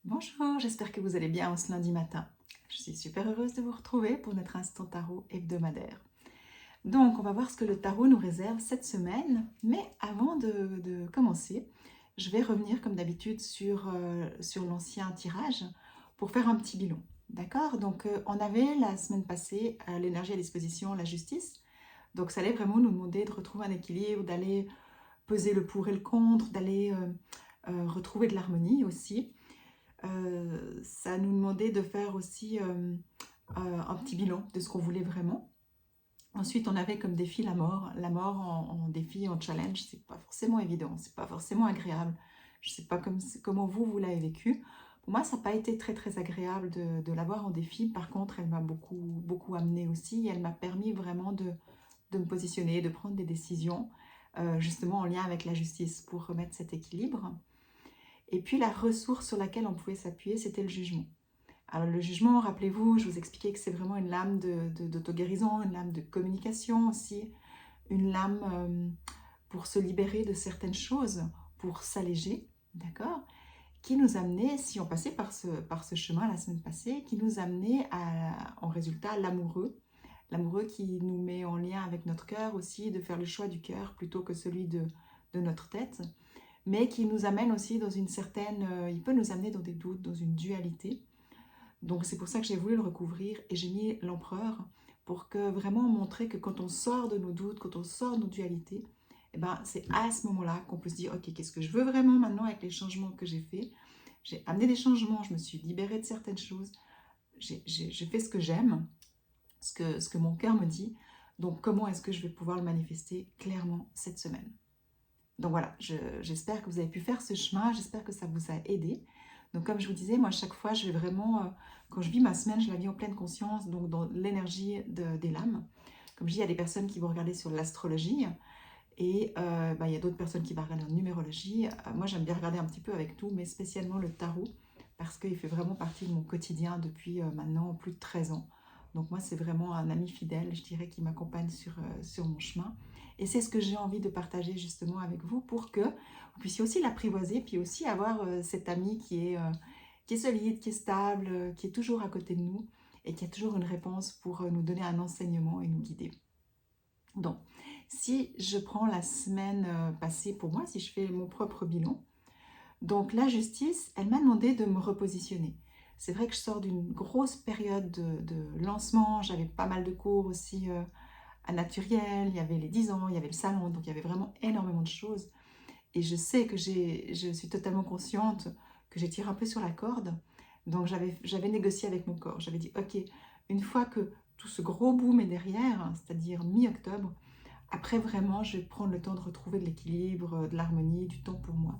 Bonjour, j'espère que vous allez bien en ce lundi matin. Je suis super heureuse de vous retrouver pour notre instant tarot hebdomadaire. Donc, on va voir ce que le tarot nous réserve cette semaine. Mais avant de commencer, je vais revenir comme d'habitude sur l'ancien tirage pour faire un petit bilan. D'accord. Donc, on avait la semaine passée l'énergie à disposition, la justice. Donc, ça allait vraiment nous demander de retrouver un équilibre, d'aller peser le pour et le contre, d'aller retrouver de l'harmonie aussi. Ça nous demandait de faire aussi un petit bilan de ce qu'on voulait vraiment. Ensuite, on avait comme défi la mort. La mort en défi, en challenge, c'est pas forcément évident, c'est pas forcément agréable. Je sais pas comment vous l'avez vécu. Pour moi, ça n'a pas été très très agréable de l'avoir en défi. Par contre, elle m'a beaucoup amené aussi. Elle m'a permis vraiment de me positionner, de prendre des décisions, justement en lien avec la justice pour remettre cet équilibre. Et puis la ressource sur laquelle on pouvait s'appuyer, c'était le jugement. Alors le jugement, rappelez-vous, je vous expliquais que c'est vraiment une lame d'auto-guérison, une lame de communication aussi, une lame pour se libérer de certaines choses, pour s'alléger, d'accord, qui nous amenait, si on passait par ce chemin la semaine passée, qui nous amenait en résultat l'amoureux, l'amoureux qui nous met en lien avec notre cœur aussi, de faire le choix du cœur plutôt que celui de notre tête, mais qui nous amène aussi dans une certaine... il peut nous amener dans des doutes, dans une dualité. Donc c'est pour ça que j'ai voulu le recouvrir et j'ai mis l'empereur pour que vraiment montrer que quand on sort de nos doutes, quand on sort de nos dualités, eh ben, c'est à ce moment-là qu'on peut se dire, ok, qu'est-ce que je veux vraiment maintenant avec les changements que j'ai faits? J'ai amené des changements, je me suis libérée de certaines choses, j'ai fait ce que j'aime, ce que mon cœur me dit. Donc comment est-ce que je vais pouvoir le manifester clairement cette semaine? Donc voilà, j'espère que vous avez pu faire ce chemin, j'espère que ça vous a aidé. Donc comme je vous disais, moi chaque fois, je vais vraiment, quand je vis ma semaine, je la vis en pleine conscience, donc dans l'énergie des lames. Comme je dis, il y a des personnes qui vont regarder sur l'astrologie et il y a d'autres personnes qui vont regarder en numérologie. Moi j'aime bien regarder un petit peu avec tout, mais spécialement le tarot, parce qu'il fait vraiment partie de mon quotidien depuis maintenant plus de 13 ans. Donc moi c'est vraiment un ami fidèle, je dirais, qui m'accompagne sur mon chemin. Et c'est ce que j'ai envie de partager justement avec vous pour que vous puissiez aussi l'apprivoiser, puis aussi avoir cet ami qui est solide, qui est stable, qui est toujours à côté de nous et qui a toujours une réponse pour nous donner un enseignement et nous guider. Donc, si je prends la semaine passée pour moi, si je fais mon propre bilan, donc la justice, elle m'a demandé de me repositionner. C'est vrai que je sors d'une grosse période de lancement, j'avais pas mal de cours aussi à Naturel, il y avait les 10 ans, il y avait le salon, donc il y avait vraiment énormément de choses. Et je sais que je suis totalement consciente que j'ai tiré un peu sur la corde. Donc j'avais négocié avec mon corps. J'avais dit, ok, une fois que tout ce gros boom est derrière, c'est-à-dire mi-octobre, après vraiment, je vais prendre le temps de retrouver de l'équilibre, de l'harmonie, du temps pour moi.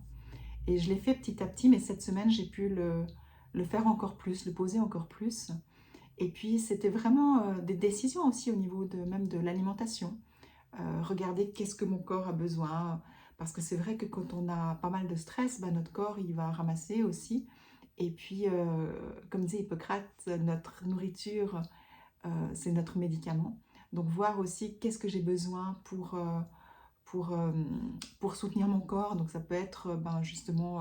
Et je l'ai fait petit à petit, mais cette semaine, j'ai pu le faire encore plus, le poser encore plus. Et puis, c'était vraiment des décisions aussi au niveau même de l'alimentation. Regarder qu'est-ce que mon corps a besoin. Parce que c'est vrai que quand on a pas mal de stress, bah, notre corps, il va ramasser aussi. Et puis, comme disait Hippocrate, notre nourriture, c'est notre médicament. Donc, voir aussi qu'est-ce que j'ai besoin pour, euh, pour soutenir mon corps. Donc ça peut être justement,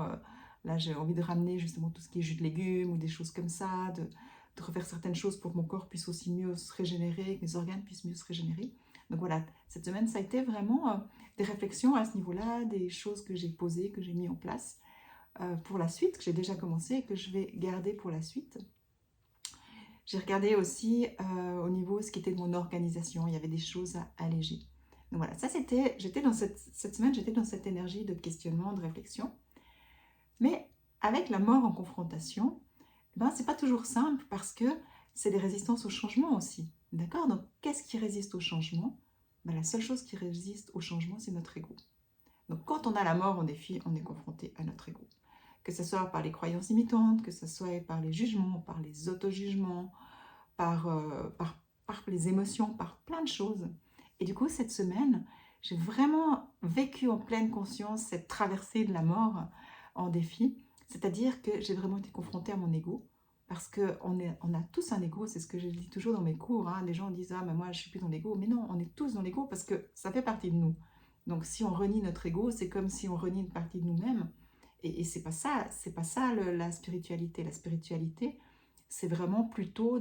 là j'ai envie de ramener justement tout ce qui est jus de légumes ou des choses comme ça, de refaire certaines choses pour que mon corps puisse aussi mieux se régénérer, que mes organes puissent mieux se régénérer. Donc voilà, cette semaine ça a été vraiment des réflexions à ce niveau-là, des choses que j'ai posées, que j'ai mis en place pour la suite, que j'ai déjà commencé et que je vais garder pour la suite. J'ai regardé aussi au niveau ce qui était de mon organisation, il y avait des choses à alléger. Donc voilà, ça c'était, j'étais dans cette semaine, j'étais dans cette énergie de questionnement, de réflexion. Mais avec la mort en confrontation, c'est pas toujours simple parce que c'est des résistances au changement aussi. D'accord. Donc qu'est-ce qui résiste au changement? La seule chose qui résiste au changement, c'est notre ego. Donc quand on a la mort en défi, on est confronté à notre ego. Que ce soit par les croyances limitantes, que ce soit par les jugements, par les auto-jugements, par, par les émotions, par plein de choses. Et du coup, cette semaine, j'ai vraiment vécu en pleine conscience cette traversée de la mort en défi. C'est-à-dire que j'ai vraiment été confrontée à mon ego. Parce qu'on on a tous un ego, c'est ce que je dis toujours dans mes cours. Hein. Les gens disent, ah, mais moi, je suis plus dans l'ego. Mais non, on est tous dans l'ego parce que ça fait partie de nous. Donc, si on renie notre ego, c'est comme si on renie une partie de nous-mêmes. Et c'est pas ça, la spiritualité. La spiritualité, c'est vraiment plutôt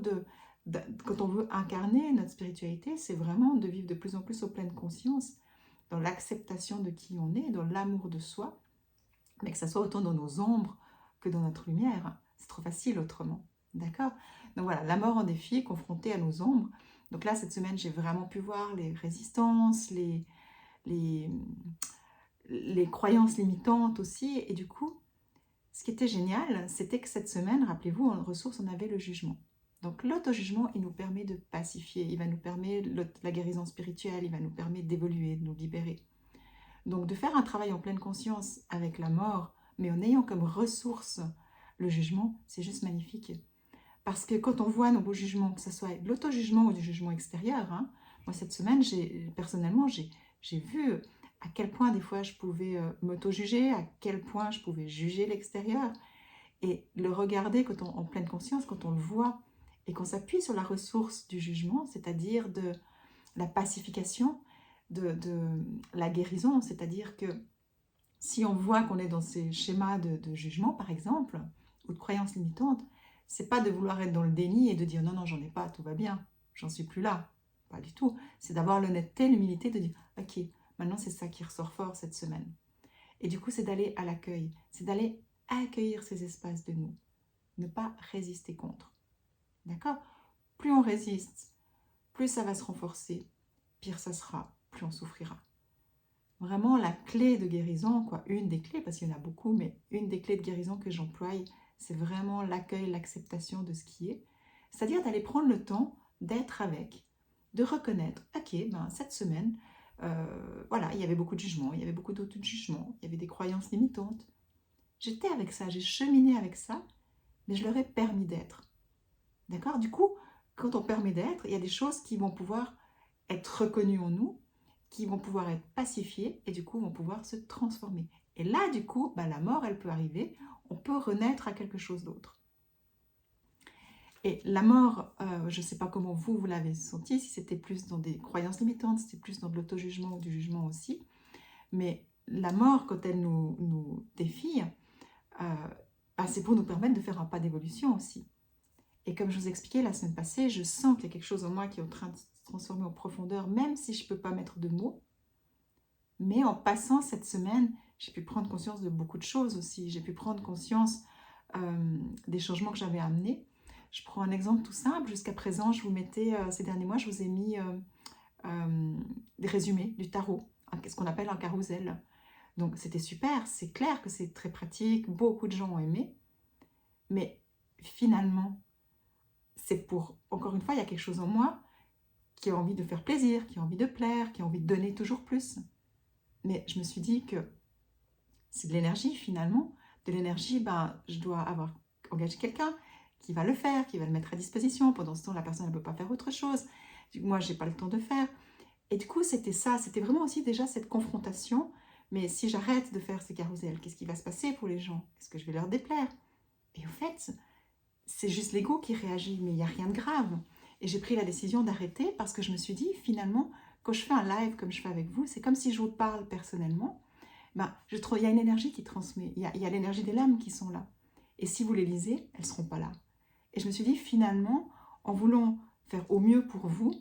quand on veut incarner notre spiritualité, c'est vraiment de vivre de plus en plus au pleine conscience, dans l'acceptation de qui on est, dans l'amour de soi, mais que ça soit autant dans nos ombres que dans notre lumière. C'est trop facile autrement. D'accord? Donc voilà, la mort en défi, confrontée à nos ombres. Donc là, cette semaine, j'ai vraiment pu voir les résistances, les, les croyances limitantes aussi. Et du coup, ce qui était génial, c'était que cette semaine, rappelez-vous, en ressources, on avait le jugement. Donc l'auto-jugement, il nous permet de pacifier, il va nous permettre la guérison spirituelle, il va nous permettre d'évoluer, de nous libérer. Donc de faire un travail en pleine conscience avec la mort, mais en ayant comme ressource le jugement, c'est juste magnifique. Parce que quand on voit nos beaux jugements, que ce soit de l'auto-jugement ou du jugement extérieur, hein, moi cette semaine, personnellement, j'ai vu à quel point des fois je pouvais m'auto-juger, à quel point je pouvais juger l'extérieur. Et le regarder en pleine conscience, quand on le voit, et qu'on s'appuie sur la ressource du jugement, c'est-à-dire de la pacification, de la guérison, c'est-à-dire que si on voit qu'on est dans ces schémas de jugement, par exemple, ou de croyances limitantes, c'est pas de vouloir être dans le déni et de dire non, non, j'en ai pas, tout va bien, j'en suis plus là. Pas du tout. C'est d'avoir l'honnêteté, l'humilité de dire ok, maintenant c'est ça qui ressort fort cette semaine. Et du coup, c'est d'aller à l'accueil, c'est d'aller accueillir ces espaces de nous, ne pas résister contre. D'accord? Plus on résiste, plus ça va se renforcer, pire ça sera, plus on souffrira. Vraiment la clé de guérison, quoi, une des clés, parce qu'il y en a beaucoup, mais une des clés de guérison que j'emploie, c'est vraiment l'accueil, l'acceptation de ce qui est. C'est-à-dire d'aller prendre le temps d'être avec, de reconnaître, ok, ben, cette semaine, voilà, il y avait beaucoup de jugements, il y avait beaucoup d'autres jugements, il y avait des croyances limitantes. J'étais avec ça, j'ai cheminé avec ça, mais je leur ai permis d'être. D'accord? Du coup, quand on permet d'être, il y a des choses qui vont pouvoir être reconnues en nous, qui vont pouvoir être pacifiées et du coup vont pouvoir se transformer. Et là, du coup, bah, la mort, elle peut arriver, on peut renaître à quelque chose d'autre. Et la mort, je ne sais pas comment vous l'avez senti, si c'était plus dans des croyances limitantes, si c'était plus dans de l'auto-jugement ou du jugement aussi, mais la mort, quand elle nous défie, bah, c'est pour nous permettre de faire un pas d'évolution aussi. Et comme je vous expliquais la semaine passée, je sens qu'il y a quelque chose en moi qui est en train de se transformer en profondeur, même si je ne peux pas mettre de mots. Mais en passant cette semaine, j'ai pu prendre conscience de beaucoup de choses aussi. J'ai pu prendre conscience des changements que j'avais amenés. Je prends un exemple tout simple. Jusqu'à présent, je vous mettais, ces derniers mois, je vous ai mis des résumés du tarot, ce qu'on appelle un carrousel. Donc c'était super, c'est clair que c'est très pratique, beaucoup de gens ont aimé. Mais finalement, c'est pour, encore une fois, il y a quelque chose en moi qui a envie de faire plaisir, qui a envie de plaire, qui a envie de donner toujours plus. Mais je me suis dit que c'est de l'énergie finalement. De l'énergie, ben, je dois avoir engagé quelqu'un qui va le faire, qui va le mettre à disposition. Pendant ce temps, la personne ne peut pas faire autre chose. Moi, je n'ai pas le temps de faire. Et du coup, c'était ça. C'était vraiment aussi déjà cette confrontation. Mais si j'arrête de faire ces carousels, qu'est-ce qui va se passer pour les gens? Est-ce que je vais leur déplaire? Et au fait, c'est juste l'ego qui réagit, mais il n'y a rien de grave. Et j'ai pris la décision d'arrêter parce que je me suis dit, finalement, quand je fais un live comme je fais avec vous, c'est comme si je vous parle personnellement. Ben, je trouve il y a une énergie qui transmet, il y a l'énergie des lames qui sont là. Et si vous les lisez, elles ne seront pas là. Et je me suis dit, finalement, en voulant faire au mieux pour vous,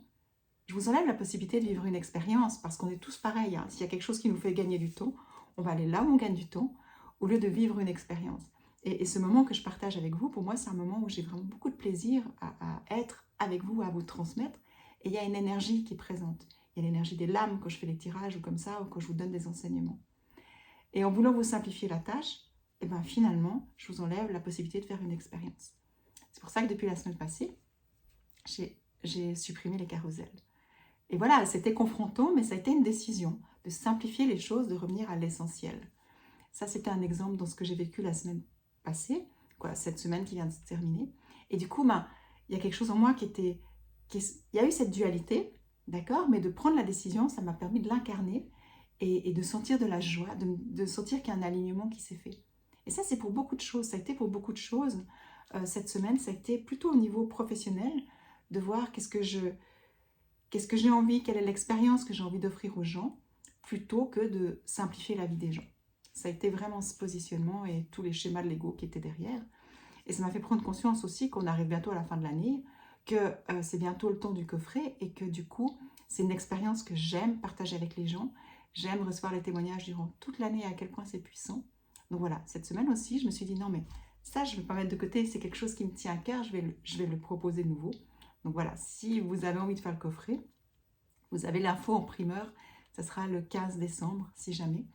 je vous enlève la possibilité de vivre une expérience parce qu'on est tous pareils. Hein. S'il y a quelque chose qui nous fait gagner du temps, on va aller là où on gagne du temps au lieu de vivre une expérience. Et ce moment que je partage avec vous, pour moi, c'est un moment où j'ai vraiment beaucoup de plaisir à être avec vous, à vous transmettre. Et il y a une énergie qui est présente. Il y a l'énergie des lames quand je fais les tirages ou comme ça, ou quand je vous donne des enseignements. Et en voulant vous simplifier la tâche, et ben finalement, je vous enlève la possibilité de faire une expérience. C'est pour ça que depuis la semaine passée, j'ai supprimé les carousels. Et voilà, c'était confrontant, mais ça a été une décision de simplifier les choses, de revenir à l'essentiel. Ça, c'était un exemple dans ce que j'ai vécu la semaine passée, quoi, cette semaine qui vient de se terminer. Et du coup, ben, il y a quelque chose en moi il y a eu cette dualité, d'accord, mais de prendre la décision, ça m'a permis de l'incarner et de sentir de la joie, de sentir qu'il y a un alignement qui s'est fait. Et ça, c'est pour beaucoup de choses. Ça a été pour beaucoup de choses. Cette semaine, ça a été plutôt au niveau professionnel, de voir qu'est-ce que j'ai envie, quelle est l'expérience que j'ai envie d'offrir aux gens, plutôt que de simplifier la vie des gens. Ça a été vraiment ce positionnement et tous les schémas de l'ego qui étaient derrière. Et ça m'a fait prendre conscience aussi qu'on arrive bientôt à la fin de l'année, que c'est bientôt le temps du coffret et que du coup, c'est une expérience que j'aime partager avec les gens. J'aime recevoir les témoignages durant toute l'année et à quel point c'est puissant. Donc voilà, cette semaine aussi, je me suis dit non mais ça, je ne vais pas mettre de côté, c'est quelque chose qui me tient à cœur, je vais le proposer de nouveau. Donc voilà, si vous avez envie de faire le coffret, vous avez l'info en primeur, ça sera le 15 décembre si jamais.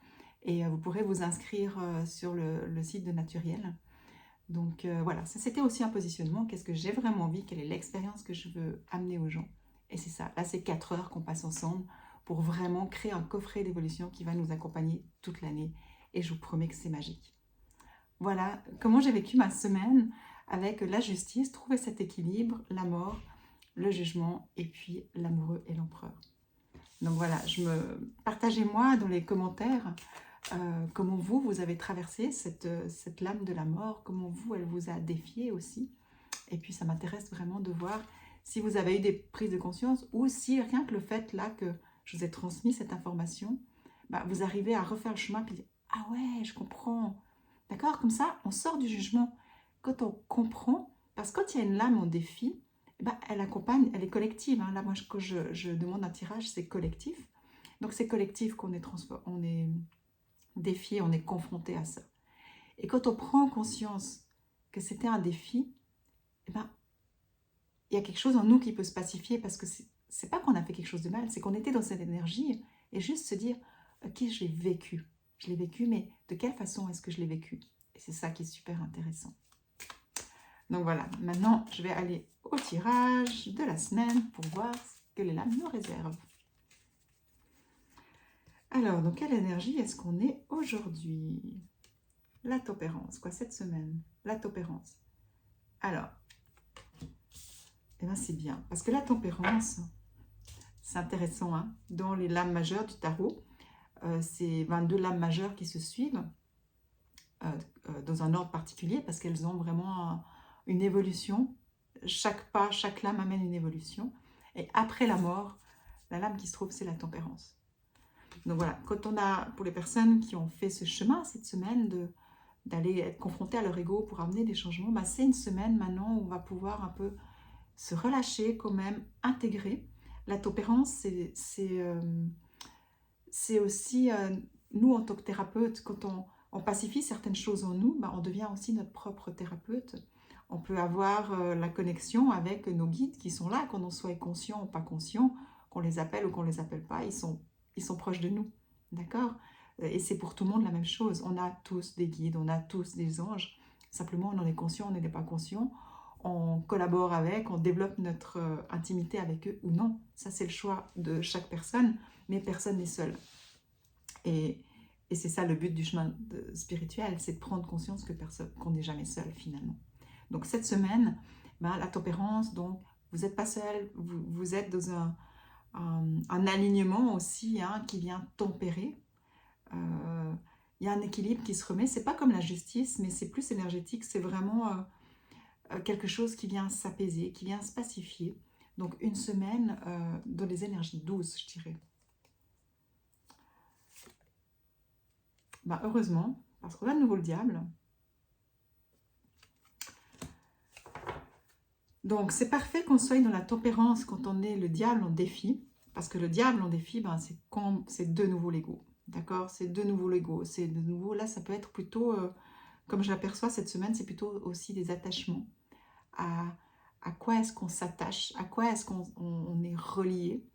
Et vous pourrez vous inscrire sur le site de Naturiel. Donc voilà, ça c'était aussi un positionnement. Qu'est-ce que j'ai vraiment envie? Quelle est l'expérience que je veux amener aux gens? Et c'est ça, là c'est 4 heures qu'on passe ensemble pour vraiment créer un coffret d'évolution qui va nous accompagner toute l'année. Et je vous promets que c'est magique. Voilà comment j'ai vécu ma semaine avec la justice, trouver cet équilibre, la mort, le jugement et puis l'amoureux et l'empereur. Donc voilà, partagez-moi dans les commentaires comment vous avez traversé cette lame de la mort, comment elle vous a défié aussi. Et puis ça m'intéresse vraiment de voir si vous avez eu des prises de conscience ou si rien que le fait là que je vous ai transmis cette information, bah, vous arrivez à refaire le chemin et dire « Ah ouais, je comprends ». D'accord? Comme ça, on sort du jugement. Quand on comprend, parce que quand il y a une lame en défi, eh ben, elle accompagne, elle est collective. Hein. Là, moi, quand je demande un tirage, c'est collectif. Donc, c'est collectif qu'on est, on est défié, on est confronté à ça. Et quand on prend conscience que c'était un défi, eh ben, il y a quelque chose en nous qui peut se pacifier parce que c'est pas qu'on a fait quelque chose de mal, c'est qu'on était dans cette énergie et juste se dire, ok, je l'ai vécu, mais de quelle façon est-ce que je l'ai vécu? Et c'est ça qui est super intéressant. Donc voilà, maintenant je vais aller au tirage de la semaine pour voir ce que les lames nous réservent. Alors, dans quelle énergie est-ce qu'on est aujourd'hui? La tempérance, quoi, cette semaine? La tempérance. Alors, eh bien c'est bien, parce que la tempérance, c'est intéressant, hein, dans les lames majeures du tarot, c'est 22 lames majeures qui se suivent dans un ordre particulier, parce qu'elles ont vraiment une évolution. Chaque pas, chaque lame amène une évolution. Et après la mort, la lame qui se trouve, c'est la tempérance. Donc voilà, quand on a, pour les personnes qui ont fait ce chemin cette semaine, d'aller être confrontées à leur ego pour amener des changements, bah c'est une semaine maintenant où on va pouvoir un peu se relâcher quand même, intégrer. La tempérance, c'est aussi, nous en tant que thérapeute, quand on pacifie certaines choses en nous, bah, on devient aussi notre propre thérapeute. On peut avoir la connexion avec nos guides qui sont là, qu'on en soit conscient ou pas conscient, qu'on les appelle ou qu'on ne les appelle pas, ils sont proches de nous. D'accord? Et c'est pour tout le monde la même chose. On a tous des guides, on a tous des anges. Simplement, on en est conscient, on n'en est pas conscient. On collabore avec, on développe notre intimité avec eux ou non. Ça, c'est le choix de chaque personne, mais personne n'est seul. Et c'est ça le but du chemin spirituel, c'est de prendre conscience qu'on n'est jamais seul finalement. Donc cette semaine, la tempérance, donc vous n'êtes pas seul, vous êtes dans un alignement aussi hein, qui vient tempérer. Il y a un équilibre qui se remet, c'est pas comme la justice, mais c'est plus énergétique, c'est vraiment quelque chose qui vient s'apaiser, qui vient se pacifier. Donc une semaine dans les énergies douces, je dirais. Heureusement, parce qu'on a de nouveau le diable. Donc c'est parfait qu'on soit dans la tempérance quand on est le diable en défi, parce que le diable en défi, c'est de nouveau l'ego. D'accord? C'est de nouveau l'ego. C'est de nouveau, là, ça peut être plutôt, comme je l'aperçois cette semaine, c'est plutôt aussi des attachements. À quoi est-ce qu'on s'attache? À quoi est-ce qu'on est relié?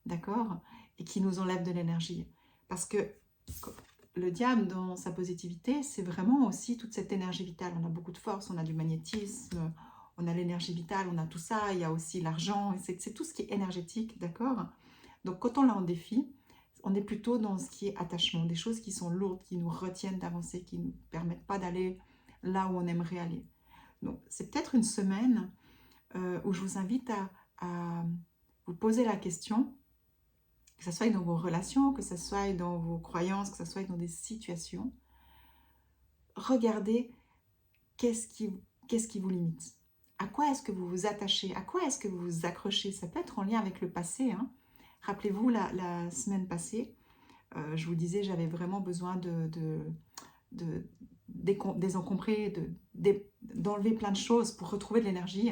D'accord? Et qui nous enlève de l'énergie. Parce que le diable, dans sa positivité, c'est vraiment aussi toute cette énergie vitale. On a beaucoup de force, on a du magnétisme, on a l'énergie vitale, on a tout ça. Il y a aussi l'argent, c'est tout ce qui est énergétique, d'accord? Donc quand on l'a en défi, on est plutôt dans ce qui est attachement, des choses qui sont lourdes, qui nous retiennent d'avancer, qui ne nous permettent pas d'aller là où on aimerait aller. Donc c'est peut-être une semaine où je vous invite à vous poser la question, que ce soit dans vos relations, que ce soit dans vos croyances, que ce soit dans des situations. Regardez qu'est-ce qui vous limite. À quoi est-ce que vous vous attachez? À quoi est-ce que vous vous accrochez? Ça peut être en lien avec le passé. Hein. Rappelez-vous la semaine passée, Je vous disais, j'avais vraiment besoin de désencombrer, d'enlever plein de choses pour retrouver de l'énergie.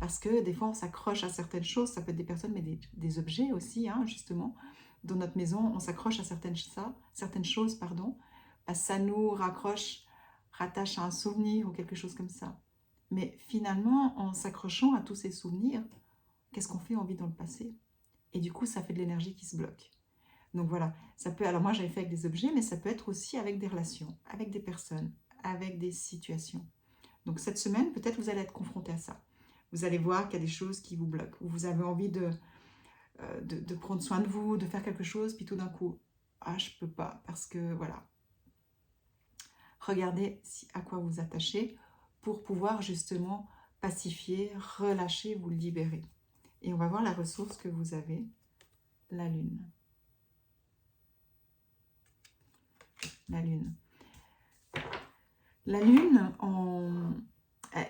Parce que des fois, on s'accroche à certaines choses. Ça peut être des personnes, mais des objets aussi, hein, justement. Dans notre maison, on s'accroche à certaines choses, pardon, parce que ça nous rattache à un souvenir ou quelque chose comme ça. Mais finalement, en s'accrochant à tous ces souvenirs, qu'est-ce qu'on fait? On vit dans le passé. Et du coup, ça fait de l'énergie qui se bloque. Donc voilà, ça peut, alors moi j'avais fait avec des objets, mais ça peut être aussi avec des relations, avec des personnes, avec des situations. Donc cette semaine, peut-être vous allez être confronté à ça. Vous allez voir qu'il y a des choses qui vous bloquent, ou vous avez envie de prendre soin de vous, de faire quelque chose, puis tout d'un coup, ah je peux pas, parce que voilà. Regardez à quoi vous attachez pour pouvoir justement pacifier, relâcher, vous libérer. Et on va voir la ressource que vous avez, la lune. La lune. La lune,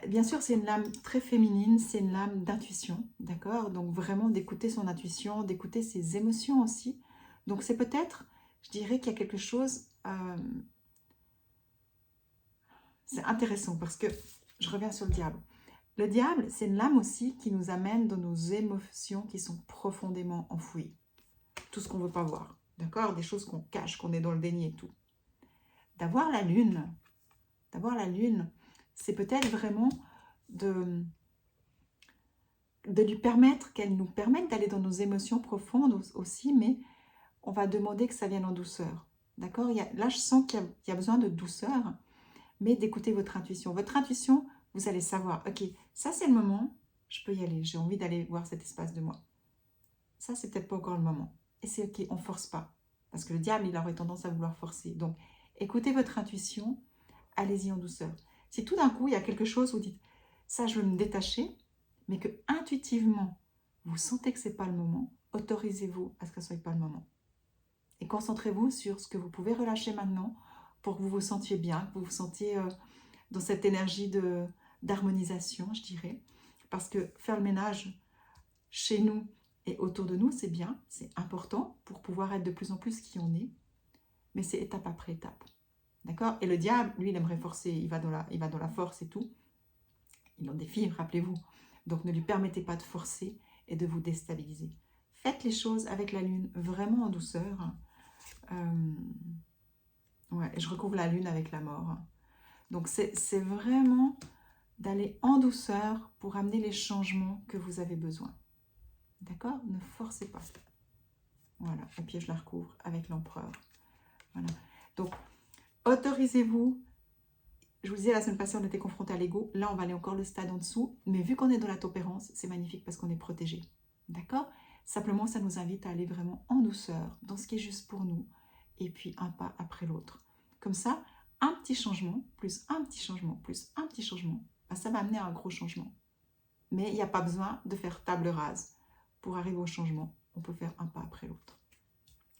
bien sûr, c'est une lame très féminine, c'est une lame d'intuition, d'accord? Donc vraiment d'écouter son intuition, d'écouter ses émotions aussi. Donc c'est peut-être, je dirais qu'il y a quelque chose, c'est intéressant parce que, je reviens sur le diable. Le diable, c'est une lame aussi qui nous amène dans nos émotions qui sont profondément enfouies. Tout ce qu'on ne veut pas voir, d'accord? Des choses qu'on cache, qu'on est dans le déni et tout. D'avoir la lune, c'est peut-être vraiment de lui permettre, qu'elle nous permette d'aller dans nos émotions profondes aussi, mais on va demander que ça vienne en douceur. D'accord? Là, je sens qu'il y a besoin de douceur, mais d'écouter votre intuition. Votre intuition, vous allez savoir, ok, ça c'est le moment, je peux y aller, j'ai envie d'aller voir cet espace de moi. Ça, c'est peut-être pas encore le moment. Et c'est ok, on ne force pas. Parce que le diable, il aurait tendance à vouloir forcer. Donc, écoutez votre intuition, allez-y en douceur. Si tout d'un coup, il y a quelque chose, vous dites, ça, je veux me détacher, mais que intuitivement, vous sentez que ce n'est pas le moment, autorisez-vous à ce que ce ne soit pas le moment. Et concentrez-vous sur ce que vous pouvez relâcher maintenant pour que vous vous sentiez bien, que vous vous sentiez dans cette énergie d'harmonisation, je dirais. Parce que faire le ménage chez nous et autour de nous, c'est bien, c'est important pour pouvoir être de plus en plus qui on est, mais c'est étape après étape. D'accord? Et le diable, lui, il aimerait forcer, il va dans la force et tout. Il en défie, rappelez-vous. Donc ne lui permettez pas de forcer et de vous déstabiliser. Faites les choses avec la lune vraiment en douceur. Ouais, je recouvre la lune avec la mort. Donc c'est vraiment d'aller en douceur pour amener les changements que vous avez besoin. D'accord? Ne forcez pas. Voilà, et puis je la recouvre avec l'empereur. Voilà. Donc, autorisez-vous. Je vous disais, la semaine passée, on était confronté à l'ego. Là, on va aller encore le stade en dessous. Mais vu qu'on est dans la topérance, c'est magnifique parce qu'on est protégé. D'accord? Simplement, ça nous invite à aller vraiment en douceur, dans ce qui est juste pour nous. Et puis, un pas après l'autre. Comme ça, un petit changement, plus un petit changement, plus un petit changement, ben, ça va amener à un gros changement. Mais il n'y a pas besoin de faire table rase. Pour arriver au changement, on peut faire un pas après l'autre.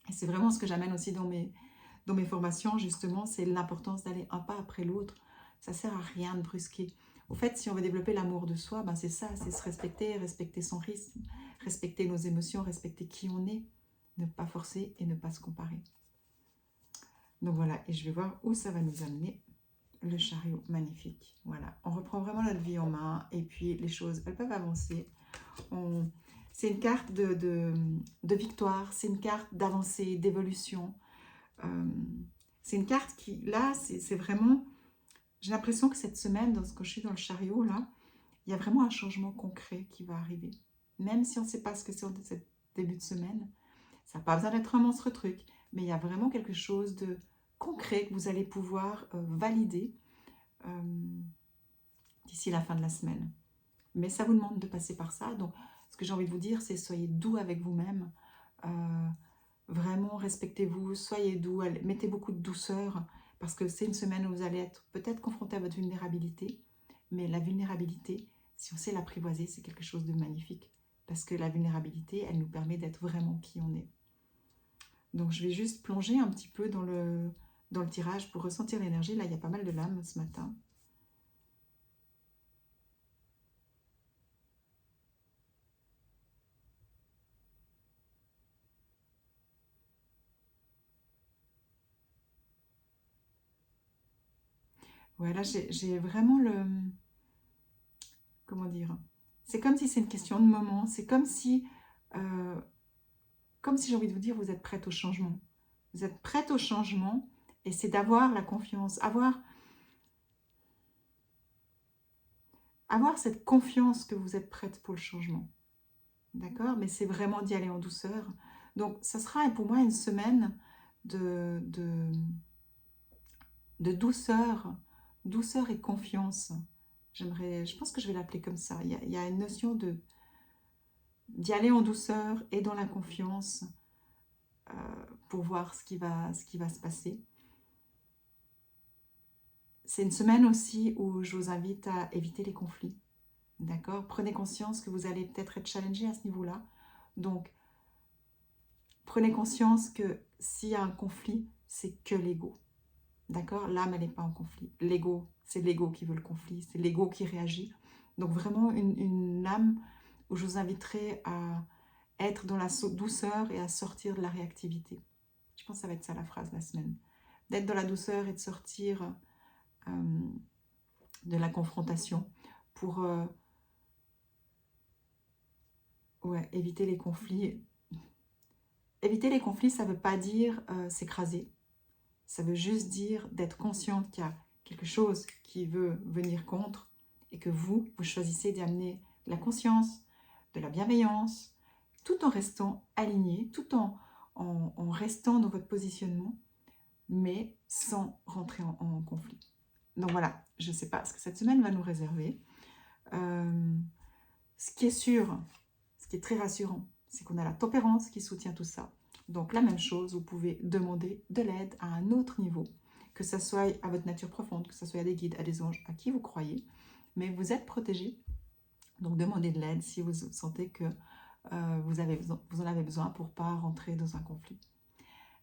Et c'est vraiment ce que j'amène aussi dans mes formations, justement, c'est l'importance d'aller un pas après l'autre. Ça ne sert à rien de brusquer. Au fait, si on veut développer l'amour de soi, ben c'est ça, c'est se respecter, respecter son rythme, respecter nos émotions, respecter qui on est, ne pas forcer et ne pas se comparer. Donc voilà, et je vais voir où ça va nous amener. Le chariot, magnifique. Voilà, on reprend vraiment notre vie en main et puis les choses, elles peuvent avancer. C'est une carte de victoire, c'est une carte d'avancée, d'évolution. C'est une carte qui, là, c'est vraiment... J'ai l'impression que cette semaine, quand je suis dans le chariot, là, il y a vraiment un changement concret qui va arriver. Même si on ne sait pas ce que c'est en ce début de semaine, ça n'a pas besoin d'être un monstre truc, mais il y a vraiment quelque chose de concret que vous allez pouvoir valider d'ici la fin de la semaine. Mais ça vous demande de passer par ça. Donc, ce que j'ai envie de vous dire, c'est soyez doux avec vous-même. Vraiment, respectez-vous, soyez doux, mettez beaucoup de douceur, parce que c'est une semaine où vous allez être peut-être confronté à votre vulnérabilité. Mais la vulnérabilité, si on sait l'apprivoiser, c'est quelque chose de magnifique. Parce que la vulnérabilité, elle nous permet d'être vraiment qui on est. Donc, je vais juste plonger un petit peu dans le tirage pour ressentir l'énergie. Là, il y a pas mal de lames ce matin. Ouais, là, j'ai vraiment le... Comment dire? C'est comme si c'est une question de moment. C'est comme si j'ai envie de vous dire, vous êtes prête au changement. Vous êtes prête au changement et c'est d'avoir la confiance, avoir cette confiance que vous êtes prête pour le changement. D'accord? Mais c'est vraiment d'y aller en douceur. Donc, ça sera pour moi une semaine de douceur, douceur et confiance. Je pense que je vais l'appeler comme ça. Il y a une notion d'y aller en douceur et dans la confiance pour voir ce qui va se passer. C'est une semaine aussi où je vous invite à éviter les conflits. D'accord? Prenez conscience que vous allez peut-être être challengé à ce niveau-là. Donc, prenez conscience que s'il y a un conflit, c'est que l'ego. D'accord? L'âme, elle n'est pas en conflit. L'ego, c'est l'ego qui veut le conflit, c'est l'ego qui réagit. Donc, vraiment, une âme où je vous inviterai à être dans la douceur et à sortir de la réactivité. Je pense que ça va être ça la phrase de la semaine. D'être dans la douceur et de sortir de la confrontation pour éviter les conflits. Éviter les conflits, ça ne veut pas dire s'écraser. Ça veut juste dire d'être consciente qu'il y a quelque chose qui veut venir contre et que vous choisissez d'y amener de la conscience, de la bienveillance, tout en restant aligné, tout en restant dans votre positionnement, mais sans rentrer en conflit. Donc voilà, je ne sais pas ce que cette semaine va nous réserver. Ce qui est sûr, ce qui est très rassurant, c'est qu'on a la tempérance qui soutient tout ça. Donc la même chose, vous pouvez demander de l'aide à un autre niveau, que ce soit à votre nature profonde, que ce soit à des guides, à des anges, à qui vous croyez, mais vous êtes protégé. Donc demandez de l'aide si vous sentez que vous en avez besoin pour ne pas rentrer dans un conflit.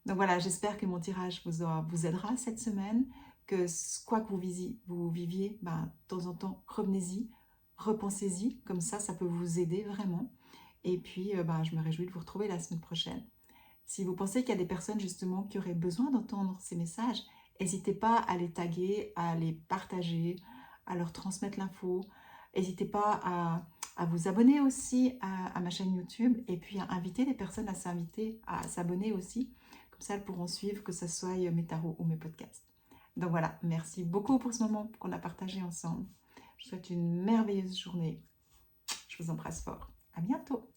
Donc voilà, j'espère que mon tirage vous aidera cette semaine, que quoi que vous viviez, de temps en temps, revenez-y, repensez-y, comme ça peut vous aider vraiment. Et puis, je me réjouis de vous retrouver la semaine prochaine. Si vous pensez qu'il y a des personnes justement qui auraient besoin d'entendre ces messages, n'hésitez pas à les taguer, à les partager, à leur transmettre l'info. N'hésitez pas à vous abonner aussi à ma chaîne YouTube et puis à inviter des personnes à s'abonner aussi. Comme ça, elles pourront suivre que ce soit mes tarots ou mes podcasts. Donc voilà, merci beaucoup pour ce moment qu'on a partagé ensemble. Je vous souhaite une merveilleuse journée. Je vous embrasse fort. À bientôt.